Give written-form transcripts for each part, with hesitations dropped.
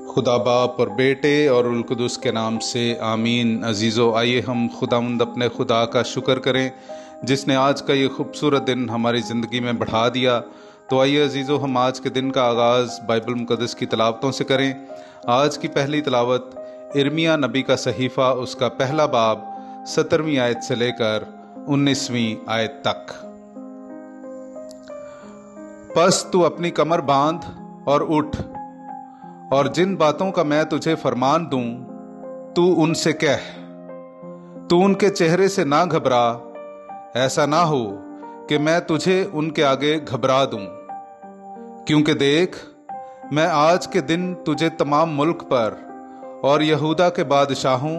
खुदा बाप और बेटे और उल कुदुस के नाम से आमीन। अजीज़ो, आइए हम खुदावंद अपने खुदा का शुक्र करें जिसने आज का ये खूबसूरत दिन हमारी ज़िंदगी में बढ़ा दिया। तो आइए अजीज़ो, हम आज के दिन का आगाज़ बाइबल मुक़द्दस की तिलावतों से करें। आज की पहली तिलावत इर्मिया नबी का सहीफ़ा, उसका पहला बाब 17वीं आयत से लेकर 19वीं आयत तक। बस तू अपनी कमर बांध और उठ, और जिन बातों का मैं तुझे फरमान दूं तू उनसे कह। तू उनके चेहरे से ना घबरा, ऐसा ना हो कि मैं तुझे उनके आगे घबरा दूं। क्योंकि देख, मैं आज के दिन तुझे तमाम मुल्क पर और यहूदा के बादशाहों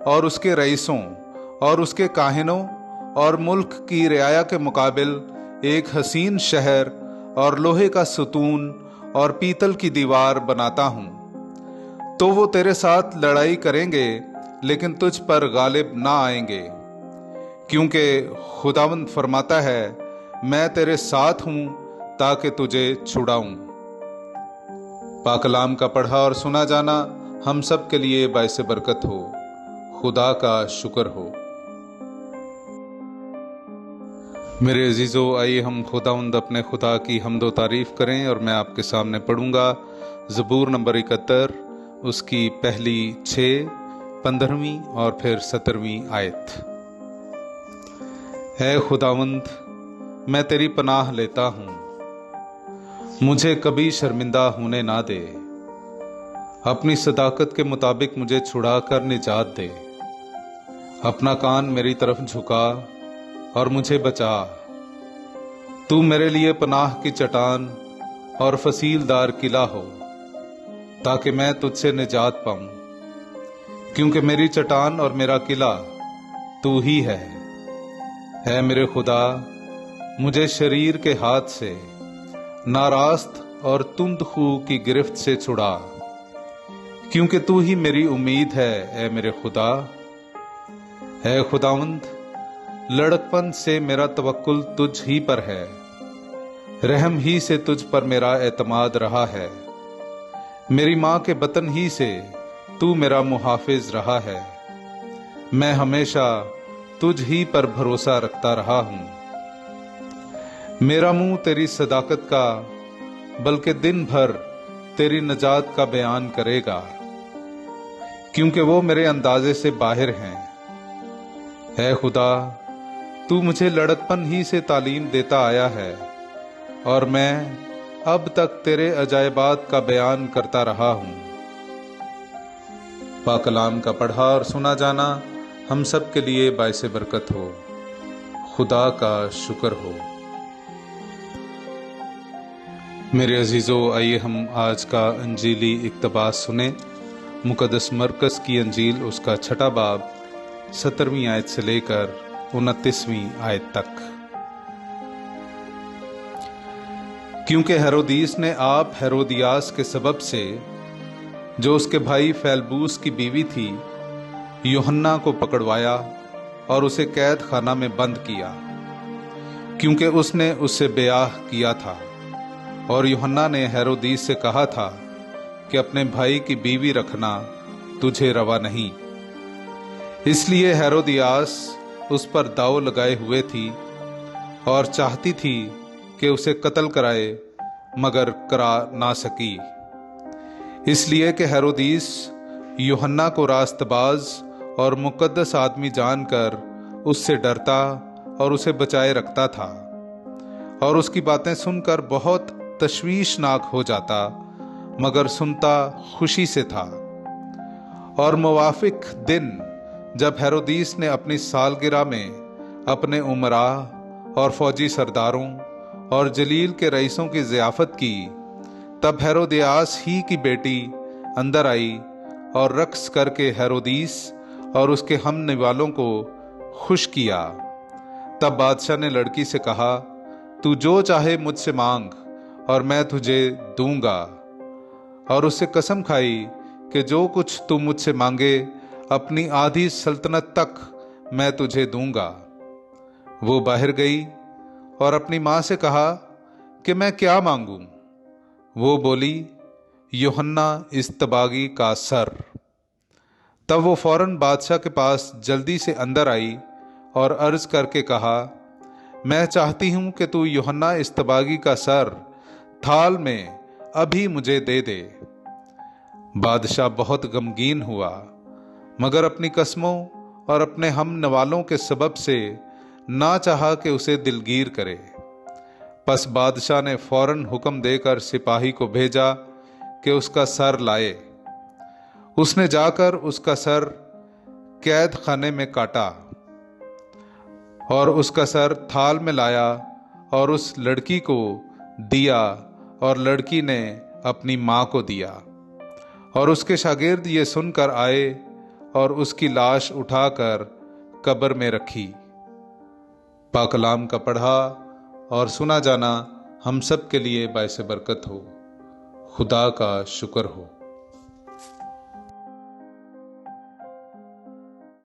और उसके रईसों और उसके काहिनों और मुल्क की रियाया के मुकाबिल एक हसीन शहर और लोहे का सतून और पीतल की दीवार बनाता हूं। तो वो तेरे साथ लड़ाई करेंगे लेकिन तुझ पर गालिब ना आएंगे, क्योंकि खुदावंद फरमाता है, मैं तेरे साथ हूं ताकि तुझे छुड़ाऊं। पाकलाम का पढ़ा और सुना जाना हम सब के लिए बाइसे बरकत हो। खुदा का शुक्र हो। मेरे अजीज़ों, आइए हम खुदावंद अपने खुदा की हम्दो तारीफ़ करें। और मैं आपके सामने पढ़ूंगा ज़बूर नंबर 71, उसकी पहली 6, 15वीं और फिर 17वीं आयत। है खुदावंद, मैं तेरी पनाह लेता हूँ, मुझे कभी शर्मिंदा होने ना दे। अपनी सदाकत के मुताबिक मुझे छुड़ा कर निजात दे। अपना कान मेरी तरफ झुका और मुझे बचा। तू मेरे लिए पनाह की चट्टान और फसीलदार किला हो, ताकि मैं तुझसे निजात पाऊं। क्योंकि मेरी चट्टान और मेरा किला तू ही है मेरे खुदा, मुझे शरीर के हाथ से, नारास्त और तुंद खू की गिरफ्त से छुड़ा। क्योंकि तू ही मेरी उम्मीद है, ऐ मेरे खुदा। है खुदावंद, लड़कपन से मेरा तवक्कुल तुझ ही पर है, रहम ही से तुझ पर मेरा एतमाद रहा है। मेरी माँ के बतन ही से तू मेरा मुहाफिज रहा है। मैं हमेशा तुझ ही पर भरोसा रखता रहा हूँ। मेरा मुंह तेरी सदाकत का, बल्कि दिन भर तेरी नजात का बयान करेगा, क्योंकि वो मेरे अंदाजे से बाहर हैं। है खुदा, तू मुझे लड़कपन ही से तालीम देता आया है, और मैं अब तक तेरे अजायबात का बयान करता रहा हूं। पाकलाम का पढ़ा और सुना जाना हम सब के लिए बाइसे बरकत हो। खुदा का शुक्र हो। मेरे अजीजों, आइए हम आज का अंजीली इक्तबास सुने। मुकद्दस मरकस की अंजील, उसका छठा बाब 17वीं आयत से लेकर 29वीं आयत तक। क्योंकि हेरोदीस ने आप हेरोदियास के सबब से, जो उसके भाई फैलबूस की बीवी थी, यूहन्ना को पकड़वाया और उसे कैद खाना में बंद किया, क्योंकि उसने उससे ब्याह किया था। और यूहन्ना ने हेरोदीस से कहा था कि अपने भाई की बीवी रखना तुझे रवा नहीं। इसलिए हेरोदियास उस पर दाव लगाए हुए थी और चाहती थी कि उसे कत्ल कराए, मगर करा ना सकी, इसलिए कि हेरोदीस यूहन्ना को रास्तबाज और मुकद्दस आदमी जानकर उससे डरता और उसे बचाए रखता था, और उसकी बातें सुनकर बहुत तशवीशनाक हो जाता, मगर सुनता खुशी से था। और मुवाफिक दिन जब हेरोदीस ने अपनी सालगिरह में अपने उमरा और फौजी सरदारों और जलील के रईसों की ज़ियाफ़त की, तब हेरोदियास ही की बेटी अंदर आई और रक्स करके हेरोदीस और उसके हम निवालों को खुश किया। तब बादशाह ने लड़की से कहा, तू जो चाहे मुझसे मांग और मैं तुझे दूंगा। और उससे कसम खाई कि जो कुछ तू मुझसे मांगे, अपनी आधी सल्तनत तक मैं तुझे दूंगा। वो बाहर गई और अपनी माँ से कहा कि मैं क्या मांगूं। वो बोली, यूहन्ना इस्तबागी का सर। तब वो फौरन बादशाह के पास जल्दी से अंदर आई और अर्ज करके कहा, मैं चाहती हूं कि तू यूहन्ना इस्तबागी का सर थाल में अभी मुझे दे दे। बादशाह बहुत गमगीन हुआ, मगर अपनी कस्मों और अपने हम नवालों के सबब से ना चाहा कि उसे दिलगीर करे। बस बादशाह ने फौरन हुक्म देकर सिपाही को भेजा कि उसका सर लाए। उसने जाकर उसका सर कैद खाने में काटा और उसका सर थाल में लाया और उस लड़की को दिया, और लड़की ने अपनी माँ को दिया। और उसके शागिर्द ये सुनकर आए और उसकी लाश उठाकर कब्र में रखी। पाकलाम का पढ़ा और सुना जाना हम सब के लिए बाइस बरकत हो। खुदा का शुक्र हो।